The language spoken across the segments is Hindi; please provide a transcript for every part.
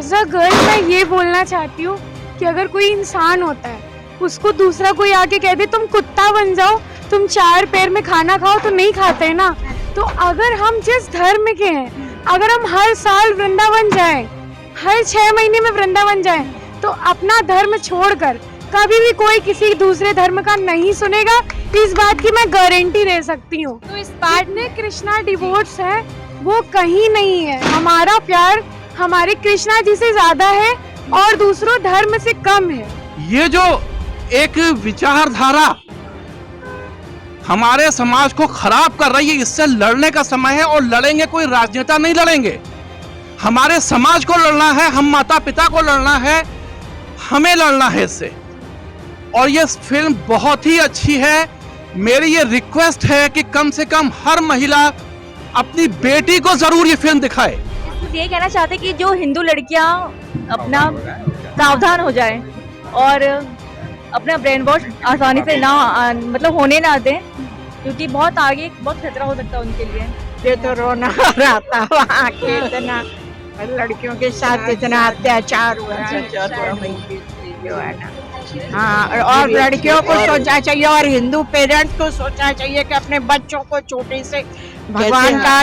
एज अ गर्ल मैं ये बोलना चाहती हूँ कि अगर कोई इंसान होता है, उसको दूसरा कोई आके कह दे तुम कुत्ता बन जाओ, तुम 4 पैर में खाना खाओ, तो नहीं खाते हैं ना। तो अगर हम जिस धर्म के हैं, अगर हम हर साल वृंदावन जाएं, हर 6 महीने में वृंदावन जाएं, तो अपना धर्म छोड़कर कभी भी कोई किसी दूसरे धर्म का नहीं सुनेगा, इस बात की मैं गारंटी दे सकती हूँ। तो इस पार्ट में कृष्णा डिवोर्स है वो कहीं नहीं है। हमारा प्यार हमारे कृष्णा जी से ज्यादा है और दूसरों धर्म से कम है। ये जो एक विचारधारा हमारे समाज को खराब कर रही है, इससे लड़ने का समय है। और लड़ेंगे, कोई राजनेता नहीं लड़ेंगे, हमारे समाज को लड़ना है, हम माता पिता को लड़ना है, हमें लड़ना है इससे। और ये फिल्म बहुत ही अच्छी है। मेरी ये रिक्वेस्ट है कि कम से कम हर महिला अपनी बेटी को जरूर ये फिल्म दिखाए। ये कहना चाहते कि जो हिंदू लड़कियां अपना सावधान हो जाएं और अपना ब्रेन वॉश आसानी से ना मतलब होने ना दें, क्योंकि बहुत आगे बहुत खतरा हो सकता है उनके लिए। ये तो रोना आता वहाँ के इतना लड़कियों के साथ इतना अत्याचार हुआ जो है ना। हाँ, और लड़कियों को सोचना चाहिए और हिंदू पेरेंट्स को सोचना चाहिए कि अपने बच्चों को छोटे से भगवान का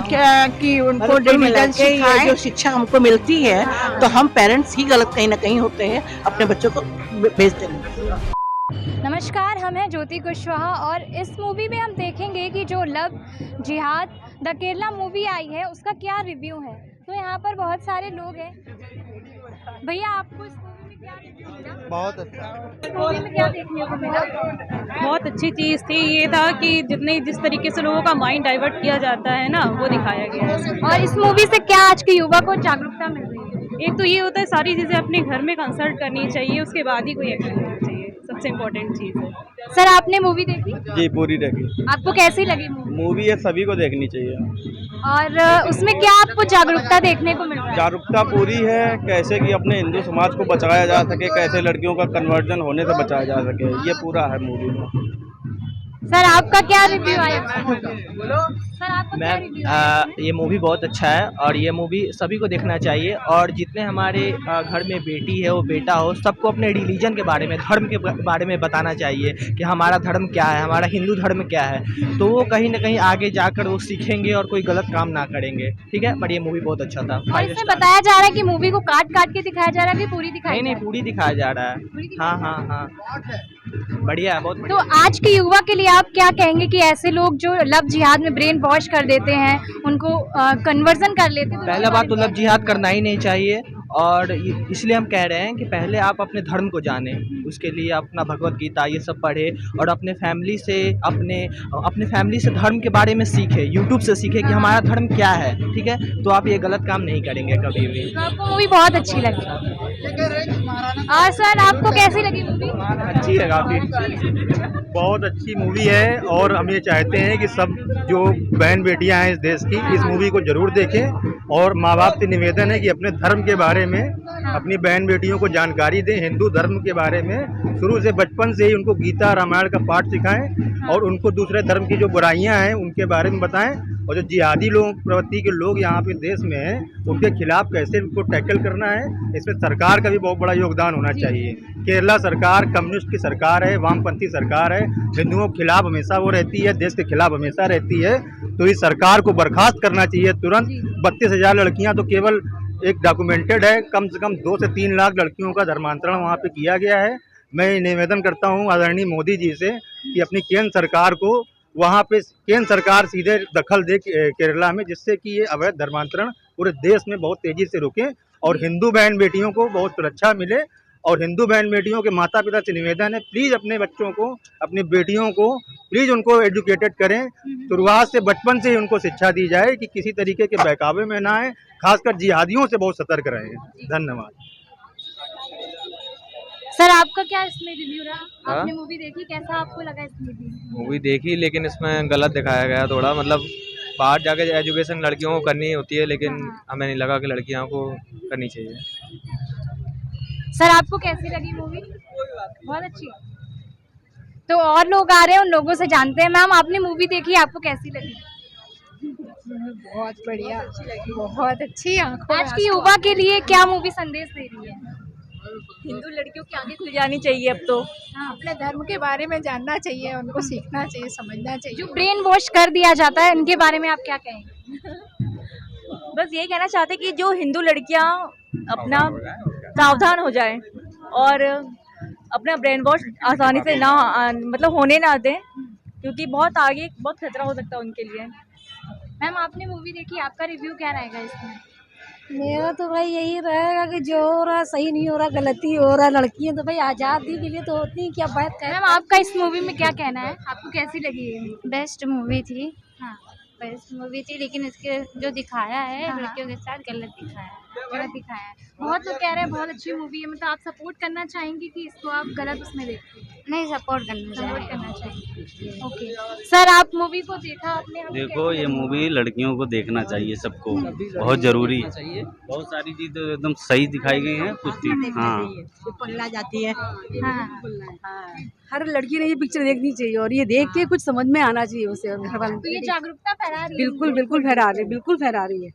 कि उनको रिलीजन सिखाएं। जो शिक्षा हमको मिलती है तो हम पेरेंट्स ही गलत कहीं ना कहीं होते हैं अपने बच्चों को भेजते हैं। नमस्कार, हम हैं ज्योति कुशवाहा और इस मूवी में हम देखेंगे कि जो लव जिहाद द केरला मूवी आई है उसका क्या रिव्यू है। तो यहाँ पर बहुत सारे लोग हैं। भैया, आपको इस मूवी में क्या रिव्यू मिला? बहुत अच्छा। इस मूवी में क्या देखने को मिला? बहुत अच्छी चीज़ थी। ये था कि जिस तरीके से लोगों का माइंड डाइवर्ट किया जाता है ना, वो दिखाया गया है। और इस मूवी से क्या आज के युवा को जागरूकता मिल रही है? एक तो ये होता है सारी चीज़ें अपने घर में कंसल्ट करनी चाहिए, उसके बाद ही कोई एक्शन लेना चाहिए, सबसे इम्पोर्टेंट चीज़ है। सर, आपने मूवी देखी? जी, पूरी देखी। आपको कैसी लगी मूवी? मूवी ये सभी को देखनी चाहिए। और उसमें क्या आपको जागरूकता देखने को मिल रहा है? जागरूकता पूरी है, कैसे कि अपने हिंदू समाज को बचाया जा सके, कैसे लड़कियों का कन्वर्जन होने से बचाया जा सके, ये पूरा है मूवी में। सर, आपका क्या रिव्यू आया? सर, आपका क्या रिव्यू आया? ये मूवी बहुत अच्छा है और ये मूवी सभी को देखना चाहिए। और जितने हमारे घर में बेटी है, वो बेटा हो, सबको अपने रिलीजन के बारे में, धर्म के बारे में बताना चाहिए कि हमारा धर्म क्या है, हमारा हिंदू धर्म क्या है। तो वो कहीं ना कहीं आगे जाकर वो सीखेंगे और कोई गलत काम ना करेंगे। ठीक है, पर ये मूवी बहुत अच्छा था। और इसमें बताया जा रहा है कि मूवी को काट काट के दिखाया जा रहा है कि पूरी दिखाई? नहीं, पूरी दिखाया जा रहा है। हाँ, बढ़िया है, बहुत। तो आज के युवा के लिए आप क्या कहेंगे कि ऐसे लोग जो लव जिहाद में ब्रेन वॉश कर देते हैं, उनको कन्वर्जन कर लेते हैं? पहला बात तो लव जिहाद करना ही नहीं चाहिए। और इसलिए हम कह रहे हैं कि पहले आप अपने धर्म को जानें, उसके लिए अपना भगवत गीता ये सब पढ़े और अपने फैमिली से अपने फैमिली से धर्म के बारे में सीखें, यूट्यूब से सीखें कि हमारा धर्म क्या है। ठीक है, तो आप ये गलत काम नहीं करेंगे कभी भी। तो आपको मूवी बहुत अच्छी लगी। और सर, आपको कैसी लगी मूवी? अच्छी है, काफ़ी बहुत अच्छी मूवी है। और हम ये चाहते हैं कि सब जो बहन बेटियां हैं इस देश की, इस मूवी को जरूर देखें। और माँ बाप से निवेदन है कि अपने धर्म के बारे में अपनी बहन बेटियों को जानकारी दें, हिंदू धर्म के बारे में शुरू से बचपन से ही उनको गीता रामायण का पाठ सिखाएं और उनको दूसरे धर्म की जो बुराइयां हैं उनके बारे में बताएं। और जो जिहादी लोग, प्रवृत्ति के लोग यहाँ पे देश में हैं, उनके खिलाफ कैसे उनको टैकल करना है, इसमें सरकार का भी बहुत बड़ा योगदान होना चाहिए। केरला सरकार कम्युनिस्ट की सरकार है, वामपंथी सरकार है, हिंदुओं के खिलाफ हमेशा वो रहती है, देश के खिलाफ हमेशा रहती है। तो इस सरकार को बर्खास्त करना चाहिए तुरंत। 32,000 लड़कियाँ तो केवल एक डॉक्यूमेंटेड है, कम से कम 2 से 3 लाख लड़कियों का धर्मांतरण वहाँ पे किया गया है। मैं निवेदन करता हूँ आदरणीय मोदी जी से कि अपनी केंद्र सरकार को वहाँ पे केंद्र सरकार सीधे दखल दे केरला में, जिससे कि ये अवैध धर्मांतरण पूरे देश में बहुत तेजी से रुके और हिंदू बहन बेटियों को बहुत सुरक्षा मिले। और हिंदू बहन बेटियों के माता पिता से निवेदन है, प्लीज़ अपने बच्चों को, अपनी बेटियों को प्लीज़ उनको एजुकेटेड करें। शुरुआत से बचपन से ही उनको शिक्षा दी जाए कि किसी तरीके के बहकावे में ना आए, खासकर जिहादियों से बहुत सतर्क रहें। धन्यवाद। सर, आपका क्या इसमें रिव्यू रहा? आपने मूवी देखी, कैसा आपको लगा इस मूवी देखी, लेकिन इसमें गलत दिखाया गया थोड़ा। मतलब बाहर जाके एजुकेशन लड़कियों को करनी होती है, लेकिन हमें नहीं लगा कि लड़कियों को करनी चाहिए। सर, आपको कैसी लगी मूवी? बहुत अच्छी। तो और लोग आ रहे हैं, उन लोगों से जानते हैं। मैम, आपने मूवी देखी, आपको कैसी लगी? बहुत बढ़िया, बहुत अच्छी आंखों आज की युवा के लिए क्या मूवी संदेश दे रही है? हिंदू लड़कियों की आंखें खुल जानी चाहिए अब तो। अपने धर्म के बारे में जानना चाहिए, उनको सीखना चाहिए, समझना चाहिए। जो ब्रेन वॉश कर दिया जाता है इनके बारे में आप क्या कहेंगे? बस यही कहना चाहते कि जो हिंदू लड़कियां अपना सावधान हो जाएं और अपना ब्रेन वॉश आसानी से ना मतलब होने ना दें, क्योंकि बहुत आगे बहुत खतरा हो सकता है उनके लिए। मैम आपने मूवी देखी, आपका रिव्यू क्या रहेगा इसमें? मेरा तो भाई यही रहेगा कि जो हो रहा सही नहीं हो रहा, गलती हो रहा। लड़कियां तो भाई आज़ादी के लिए तो होती हैं, क्या बात कर। मैम आपका इस मूवी में क्या कहना है, आपको कैसी लगी ये? बेस्ट मूवी थी। हाँ बेस्ट मूवी थी, लेकिन इसके जो दिखाया है हाँ। लड़कियों के साथ गलत दिखाया है। गलत दिखाया है। बहुत लोग कह रहे हैं बहुत अच्छी मूवी है, मतलब आप सपोर्ट करना चाहेंगे कि इसको आप गलत उसमें देखते हैं? नहीं, सपोर्ट करना सपोर्ट चाहिए। करना चाहिए। ओके सर, आप मूवी को देखा आपने? आपको देखो कैसी ये लगी? मूवी लड़कियों को देखना चाहिए, सबको बहुत जरूरी है। बहुत सारी चीज तो एकदम सही दिखाई गई है, कुछ चीज हाँ पल्ला जाती है। हाँ। हर लड़की ने ये पिक्चर देखनी चाहिए और ये देख के कुछ समझ में आना चाहिए उसे। तो ये जागरूकता फैला रही है। बिल्कुल बिल्कुल फैला रही, बिल्कुल फैला रही है।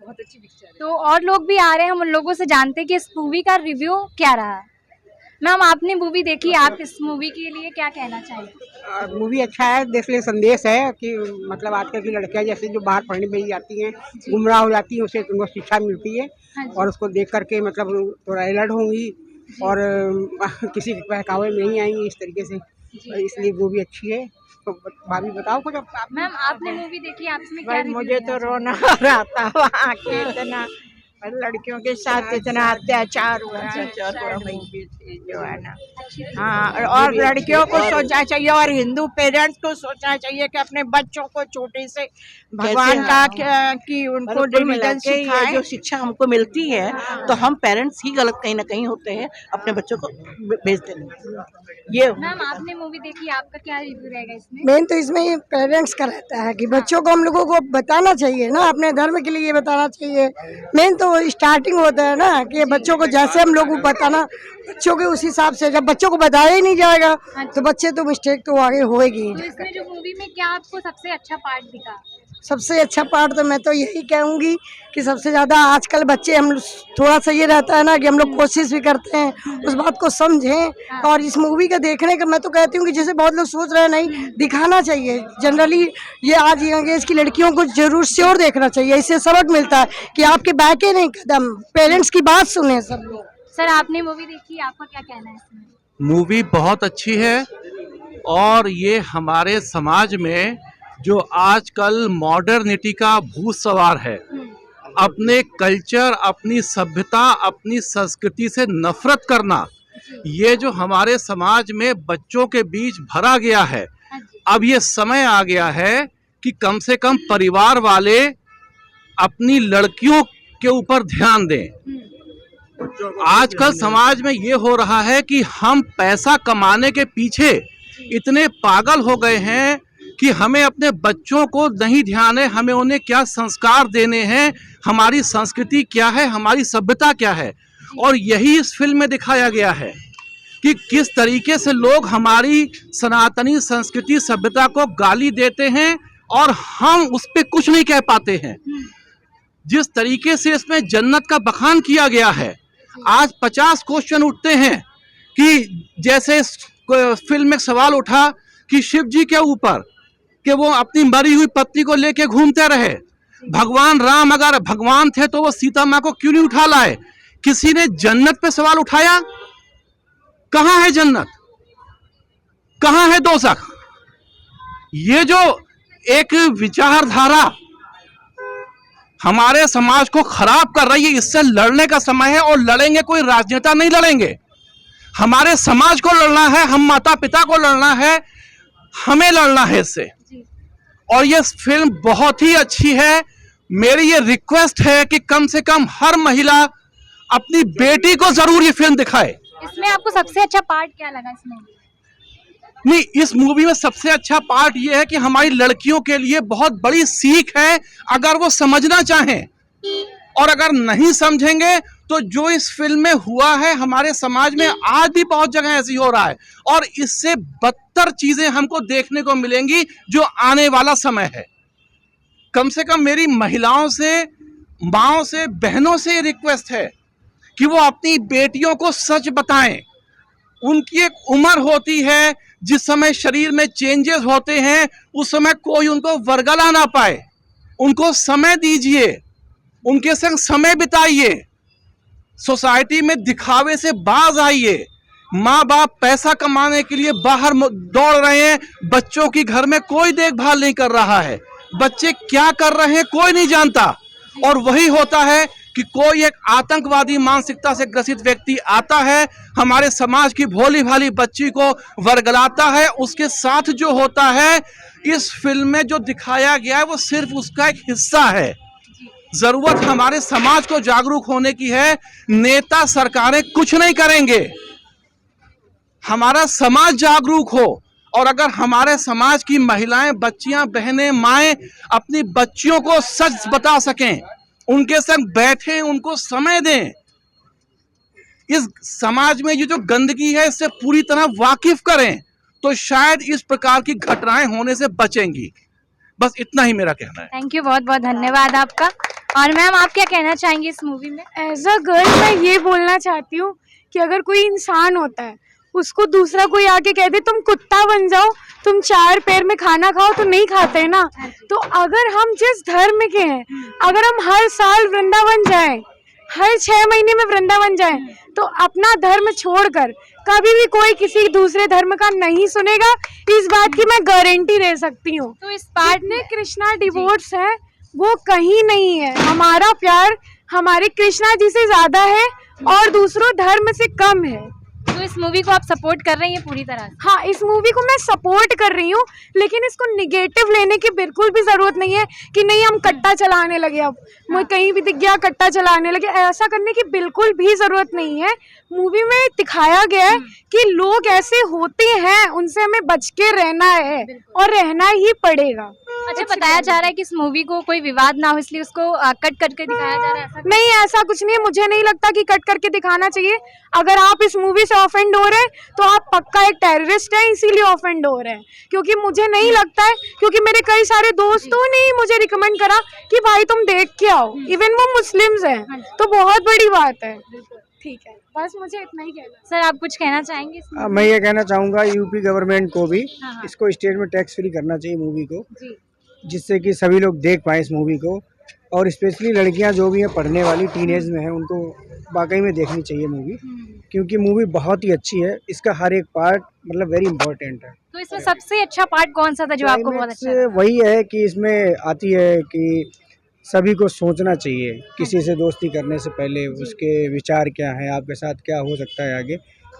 बहुत अच्छी पिक्चर है। तो और लोग भी आ रहे हैं, हम उन लोगों से जानते हैं कि इस मूवी का रिव्यू क्या रहा। मैम आपने मूवी देखी, आप इस मूवी के लिए क्या कहना चाहेंगे? मूवी अच्छा है, इसलिए संदेश है कि मतलब आजकल की लड़कियां जैसे जो बाहर पढ़ने में जाती हैं, गुमराह हो जाती हैं, उसे उनको शिक्षा मिलती है हाँ जी। और उसको देख करके मतलब थोड़ा अलर्ट होंगी और किसी के बहकावे में नहीं आएंगी इस तरीके से। इसलिए मूवी अच्छी है। तो भाभी बताओ कुछ। मैम आपने मूवी देखी, आप इसमें क्या भाई रिव्यू मुझे तो देना रोना आता वहाँ के इतना लड़कियों के साथ इतना अत्याचार हुआ है जो है ना। हाँ, और लड़कियों को सोचना चाहिए और हिंदू पेरेंट्स को सोचना चाहिए कि अपने बच्चों को छोटे से भगवान का कि उनको रिलीजन सिखाएं। जो शिक्षा हमको मिलती है तो हम पेरेंट्स ही गलत कहीं ना कहीं होते हैं अपने बच्चों को भेजते नहीं। ये मैम आपने मूवी देखी, आपका क्या रिव्यू रहेगा इसमें? मेन तो इसमें ये पेरेंट्स का रहता है कि बच्चों को हम लोगों को बताना चाहिए ना, अपने धर्म के लिए ये बताना चाहिए। मेन तो स्टार्टिंग होता है ना कि बच्चों को जैसे हम लोग को बताना, बच्चों के उस हिसाब से। जब बच्चों को बताया ही नहीं जाएगा तो बच्चे तो मिस्टेक तो आगे होएगी। तो इसमें जो मूवी में क्या आपको सबसे अच्छा पार्ट दिखा? सबसे अच्छा पार्ट तो मैं तो यही कहूँगी कि सबसे ज़्यादा आजकल बच्चे हम थोड़ा सा ये रहता है ना कि हम लोग कोशिश भी करते हैं उस बात को समझें। और इस मूवी का देखने का मैं तो कहती हूँ कि जैसे बहुत लोग सोच रहे हैं, नहीं दिखाना चाहिए। जनरली ये आज यंग एज की लड़कियों को जरूर श्योर देखना चाहिए, इससे सबक मिलता है कि आपके बैके नहीं कदम, पेरेंट्स की बात सुने सब लोग। सर आपने मूवी देखी, आपका क्या कहना है इसमें? मूवी बहुत अच्छी है और ये हमारे समाज में जो आजकल मॉडर्निटी का भूत सवार है, अपने कल्चर, अपनी सभ्यता, अपनी संस्कृति से नफरत करना, ये जो हमारे समाज में बच्चों के बीच भरा गया है, अब ये समय आ गया है कि कम से कम परिवार वाले अपनी लड़कियों के ऊपर ध्यान दें। आजकल समाज में ये हो रहा है कि हम पैसा कमाने के पीछे इतने पागल हो गए हैं कि हमें अपने बच्चों को नहीं ध्यान है, हमें उन्हें क्या संस्कार देने हैं, हमारी संस्कृति क्या है, हमारी सभ्यता क्या है। और यही इस फिल्म में दिखाया गया है कि किस तरीके से लोग हमारी सनातनी संस्कृति सभ्यता को गाली देते हैं और हम उस पर कुछ नहीं कह पाते हैं। जिस तरीके से इसमें जन्नत का बखान किया गया है, आज 50 क्वेश्चन उठते हैं कि जैसे फिल्म में सवाल उठा कि शिव जी के ऊपर कि वो अपनी मरी हुई पत्नी को लेके घूमते रहे। भगवान राम अगर भगवान थे तो वो सीता माँ को क्यों नहीं उठा लाए? किसी ने जन्नत पे सवाल उठाया? कहाँ है जन्नत, कहाँ है दोज़ख? ये जो एक विचारधारा हमारे समाज को खराब कर रही है, इससे लड़ने का समय है। और लड़ेंगे, कोई राजनेता नहीं लड़ेंगे, हमारे समाज को लड़ना है, हम माता पिता को लड़ना है, हमें लड़ना है इससे। और ये फिल्म बहुत ही अच्छी है। मेरी ये रिक्वेस्ट है कि कम से कम हर महिला अपनी बेटी को जरूर ये फिल्म दिखाए। इसमें आपको सबसे अच्छा पार्ट क्या लगा इसमें? नहीं, इस मूवी में सबसे अच्छा पार्ट ये है कि हमारी लड़कियों के लिए बहुत बड़ी सीख है, अगर वो समझना चाहें। और अगर नहीं समझेंगे तो जो इस फिल्म में हुआ है हमारे समाज में आज भी बहुत जगह ऐसी हो रहा है, और इससे बदतर चीजें हमको देखने को मिलेंगी जो आने वाला समय है। कम से कम मेरी महिलाओं से, माँओं से, बहनों से रिक्वेस्ट है कि वो अपनी बेटियों को सच बताएं। उनकी एक उम्र होती है जिस समय शरीर में चेंजेस होते हैं, उस समय कोई उनको वर्गला ना पाए। उनको समय दीजिए, उनके संग समय बिताइए, सोसाइटी में दिखावे से बाज आइए। माँ बाप पैसा कमाने के लिए बाहर दौड़ रहे हैं, बच्चों की घर में कोई देखभाल नहीं कर रहा है। बच्चे क्या कर रहे हैं कोई नहीं जानता, और वही होता है कि कोई एक आतंकवादी मानसिकता से ग्रसित व्यक्ति आता है, हमारे समाज की भोली भाली बच्ची को वर्गलाता है। उसके साथ जो होता है, इस फिल्म में जो दिखाया गया है वो सिर्फ उसका एक हिस्सा है। जरूरत हमारे समाज को जागरूक होने की है। नेता सरकारें कुछ नहीं करेंगे, हमारा समाज जागरूक हो। और अगर हमारे समाज की महिलाएं, बच्चियां, बहनें, माएं अपनी बच्चियों को सच बता सकें, उनके संग बैठें, उनको समय दें, इस समाज में ये जो गंदगी है इससे पूरी तरह वाकिफ करें, तो शायद इस प्रकार की घटनाएं होने से बचेंगी। बस इतना ही मेरा कहना है। थैंक यू, बहुत बहुत धन्यवाद आपका। और मैम, आप क्या कहना चाहेंगी इस मूवी में? एज अ गर्ल मैं ये बोलना चाहती हूँ कि अगर कोई इंसान होता है, उसको दूसरा कोई आके कह दे तुम कुत्ता बन जाओ, तुम 4 पैर में खाना खाओ, तो नहीं खाते ना। तो अगर हम जिस धर्म के हैं, अगर हम हर साल वृंदावन जाएं, हर 6 महीने में वृंदावन जाएं, तो अपना धर्म छोड़कर कभी भी कोई किसी दूसरे धर्म का नहीं सुनेगा। इस बात की मैं गारंटी दे सकती हूँ। तो इस पार्ट में कृष्णा डिवोर्स है वो कहीं नहीं है। हमारा प्यार हमारे कृष्णा जी से ज्यादा है और दूसरों धर्म से कम है। तो इस मूवी को आप सपोर्ट कर रही हैं पूरी तरह से? हाँ, इस मूवी को मैं सपोर्ट कर रही हूँ, लेकिन इसको निगेटिव लेने की बिल्कुल भी जरूरत नहीं है कि नहीं हम कट्टा चलाने लगे। अब मुझे कहीं भी दिख गया कट्टा चलाने लगे, ऐसा करने की बिल्कुल भी जरूरत नहीं है। मूवी में दिखाया गया है कि लोग ऐसे होते हैं, उनसे हमें बच के रहना है और रहना ही पड़ेगा। अच्छा, बताया जा रहा है कि इस मूवी को कोई विवाद ना हो इसलिए उसको कट करके दिखाया जा रहा है, ऐसा? नहीं, ऐसा कुछ नहीं है। मुझे नहीं लगता कि कट करके दिखाना चाहिए। अगर आप इस मूवी से ऑफेंड हो रहे हैं तो आप पक्का एक टेररिस्ट हैं, इसीलिए ऑफेंड हो रहे हैं। क्योंकि मुझे नहीं लगता है, क्योंकि मेरे कई सारे दोस्तों ने ही मुझे रिकमेंड करा कि भाई तुम देख के आओ, इवन वो मुस्लिम्स हैं, तो बहुत बड़ी बात है। ठीक है, बस मुझे इतना ही कहना। सर, आप कुछ कहना चाहेंगे? मैं ये कहना चाहूँगा यूपी गवर्नमेंट को भी इसको स्टेट में टैक्स फ्री करना चाहिए मूवी को, जिससे कि सभी लोग देख पाएँ इस मूवी को। और स्पेशली लड़कियां जो भी हैं पढ़ने वाली, टीनेज में हैं, उनको वाकई में देखनी चाहिए मूवी, क्योंकि मूवी बहुत ही अच्छी है। इसका हर एक पार्ट मतलब वेरी इंपॉर्टेंट है। तो इसमें सबसे अच्छा पार्ट कौन सा था जो आपको बहुत अच्छा लगा? वही है कि इसमें आती है कि सभी को सोचना चाहिए किसी से दोस्ती करने से पहले, उसके विचार क्या हैं, आपके साथ क्या हो सकता है आगे।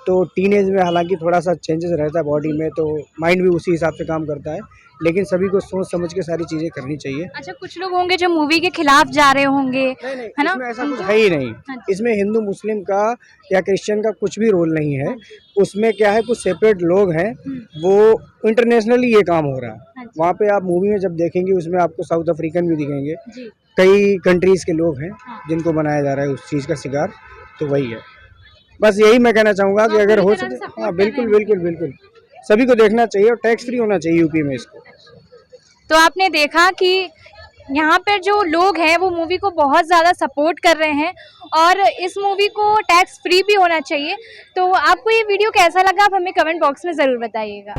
तो टीनेज में हालांकि थोड़ा सा चेंजेस रहता है बॉडी में, तो माइंड भी उसी हिसाब से काम करता है, लेकिन सभी को सोच समझ के सारी चीज़ें करनी चाहिए। अच्छा, कुछ लोग होंगे जो मूवी के खिलाफ जा रहे होंगे, है ना? इसमें ऐसा कुछ है ही नहीं। इसमें हिंदू मुस्लिम का या क्रिश्चियन का कुछ भी रोल नहीं है। उसमें क्या है, कुछ सेपरेट लोग हैं, वो इंटरनेशनली ये काम हो रहा है। वहाँ पे आप मूवी में जब देखेंगे उसमें आपको साउथ अफ्रीकन भी दिखेंगे, कई कंट्रीज़ के लोग हैं जिनको बनाया जा रहा है उस चीज़ का शिकार। तो वही है, बस यही मैं कहना चाहूँगा कि अगर हो सके, हाँ बिल्कुल बिल्कुल बिल्कुल सभी को देखना चाहिए और टैक्स फ्री होना चाहिए यूपी में इसको। तो आपने देखा कि यहाँ पर जो लोग हैं वो मूवी को बहुत ज़्यादा सपोर्ट कर रहे हैं और इस मूवी को टैक्स फ्री भी होना चाहिए। तो आपको ये वीडियो कैसा लगा आप हमें कमेंट बॉक्स में ज़रूर बताइएगा।